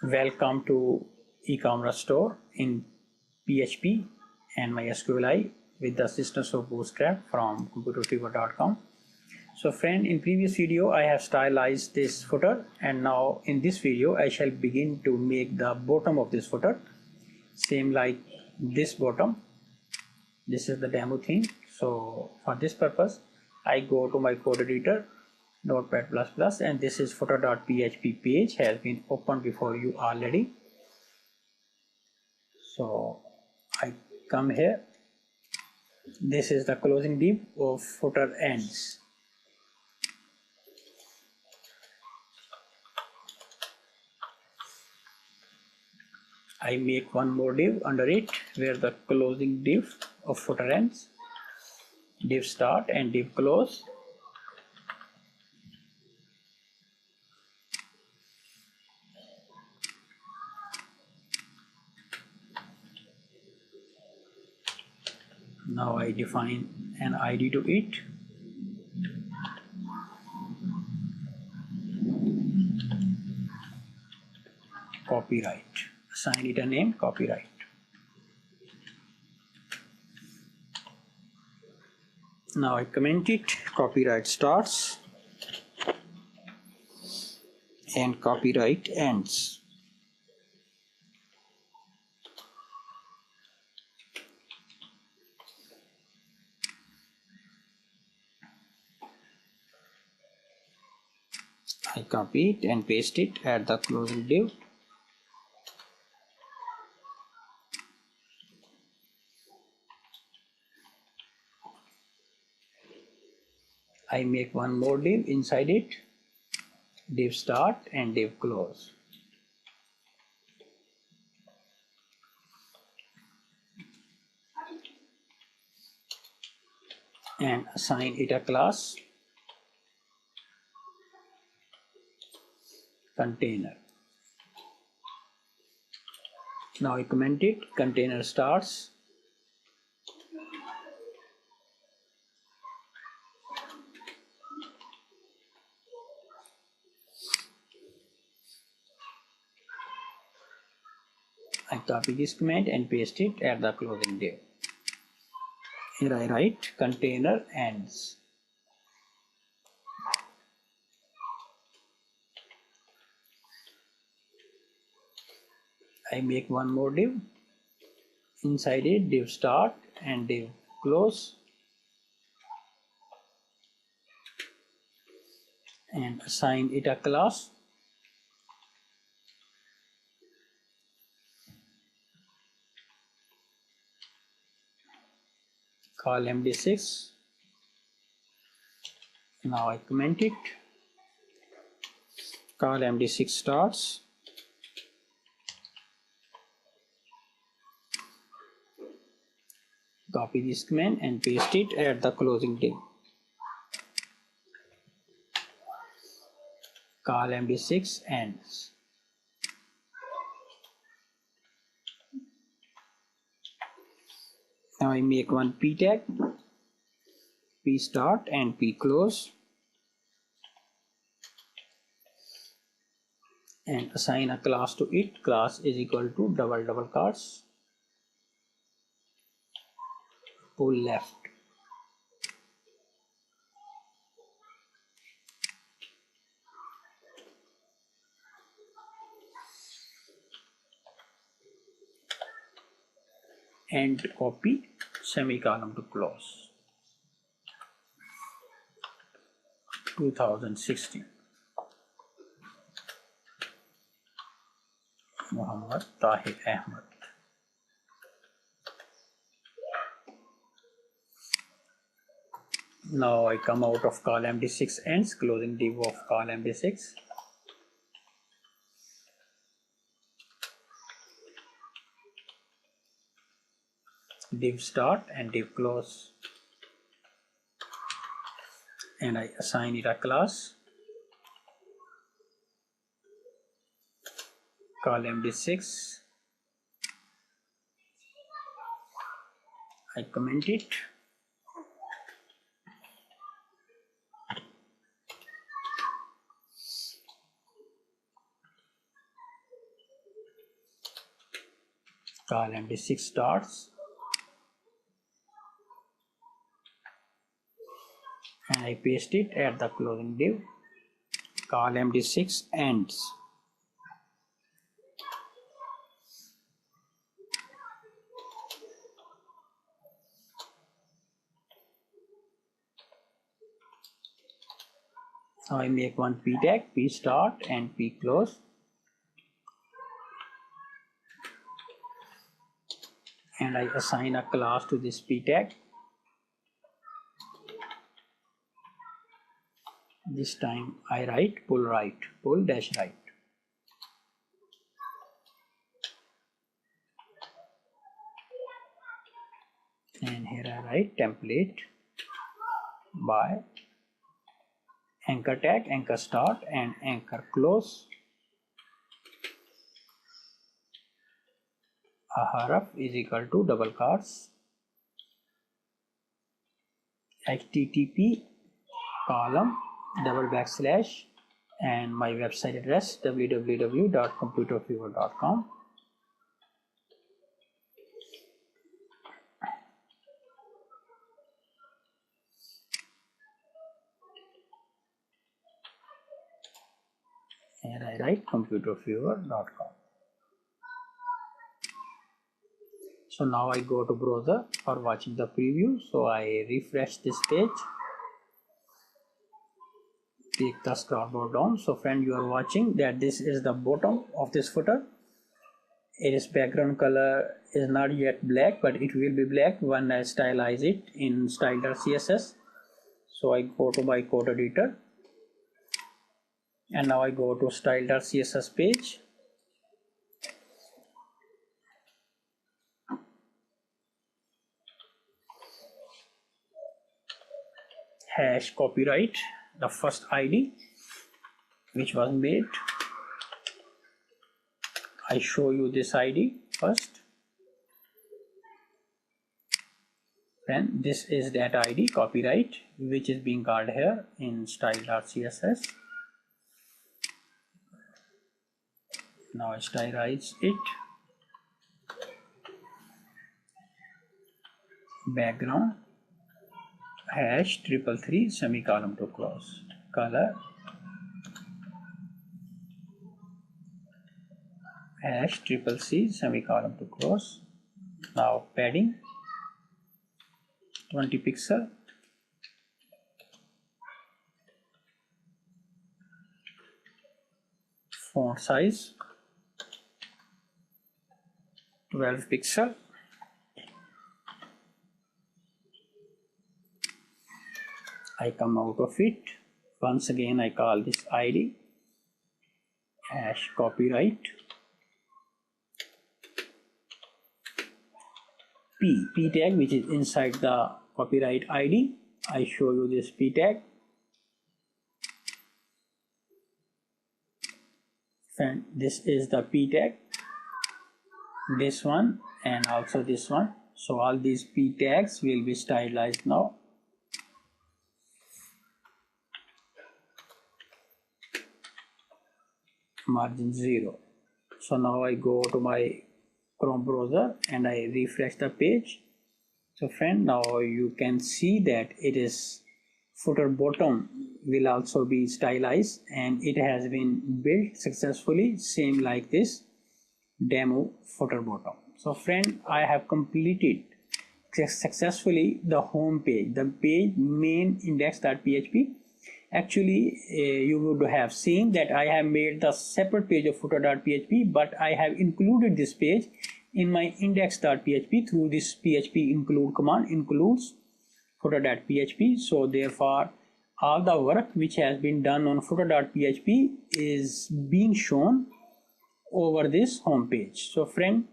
Welcome to e-commerce store in PHP and MySQLi with the assistance of Bootstrap from Computerfever.com. So friend, in previous video I have stylized this footer, and now in this video I shall begin to make the bottom of this footer same like this bottom. This is the demo theme. So for this purpose I go to my code editor, Notepad++, and this is footer.php page has been opened before you already. So I come here. This is the closing div of footer ends. I make one more div under it where the closing div of footer ends, div start and div close. Now I define an ID to it. Copyright. Assign it a name, copyright. Now I comment it, copyright starts and copyright ends. I copy it and paste it at the closing div. I make one more div inside it, div start and div close. And assign it a class, container. Now I comment it, container starts I copy this command and paste it at the closing div. Here I write container ends. I make one more div. Inside it, div start and div close. And assign it a class. Call MD6. Now I comment it. Call MD6 starts. Copy this command and paste it at the closing div. Call MD6 ends. Now I make one p tag, p start and p close, and assign a class to it. Class is equal to double quotes, pull left. And copy semicolon to close. 2016. Muhammad Tahir Ahmed. Now I come out of call MD6 ends, closing div of call MD6. Div start and div close, and I assign it a class, call MD6. I comment it. call MD6 starts, and I paste it at the closing div, call MD6 ends. Now I make one p tag, p start and p close, and I assign a class to this p tag. This time I write pull right, pull dash right. And here I write template by anchor tag, anchor start and anchor close. Ahref is equal to double quotes http column double backslash and my website address www.computerfever.com. And I write computerfever.com. So now I go to browser for watching the preview. So I refresh this page. Take the scroll bar down. So friend, you are watching that this is the bottom of this footer. Its background color is not yet black, but it will be black when I stylize it in style.css. So I go to my code editor. And now I go to style.css page. Hash copyright, the first ID which was made. I show you this ID first. Then this is that ID copyright which is being called here in style.css. Now I stylize it. Background hash 333 semicolon to close. Color hash CCC semicolon to close. Now padding 20 pixel. Font size 12 pixel. I come out of it. Once again I call this ID hash copyright p tag which is inside the copyright ID. I show you this p tag. And this is the p tag, this one and also this one. So all these p tags will be stylized now. Margin 0. So now I go to my Chrome browser and I refresh the page. So friend, now you can see that it is footer bottom will also be stylized and it has been built successfully, same like this demo footer bottom. So friend, I have completed successfully the home page, the page main index.php. Actually, you would have seen that I have made the separate page of footer.php, but I have included this page in my index.php through this php include command, includes footer.php. So therefore, all the work which has been done on footer.php is being shown over this home page. So friend,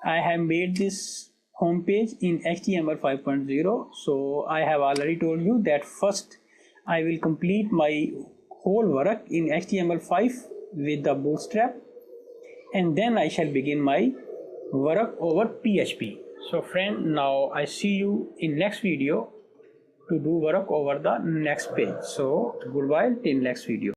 I have made this home page in HTML 5.0. So I have already told you that first I will complete my whole work in HTML5 with the Bootstrap, and then I shall begin my work over PHP. So friend, now I see you in next video to do work over the next page. So goodbye till next video.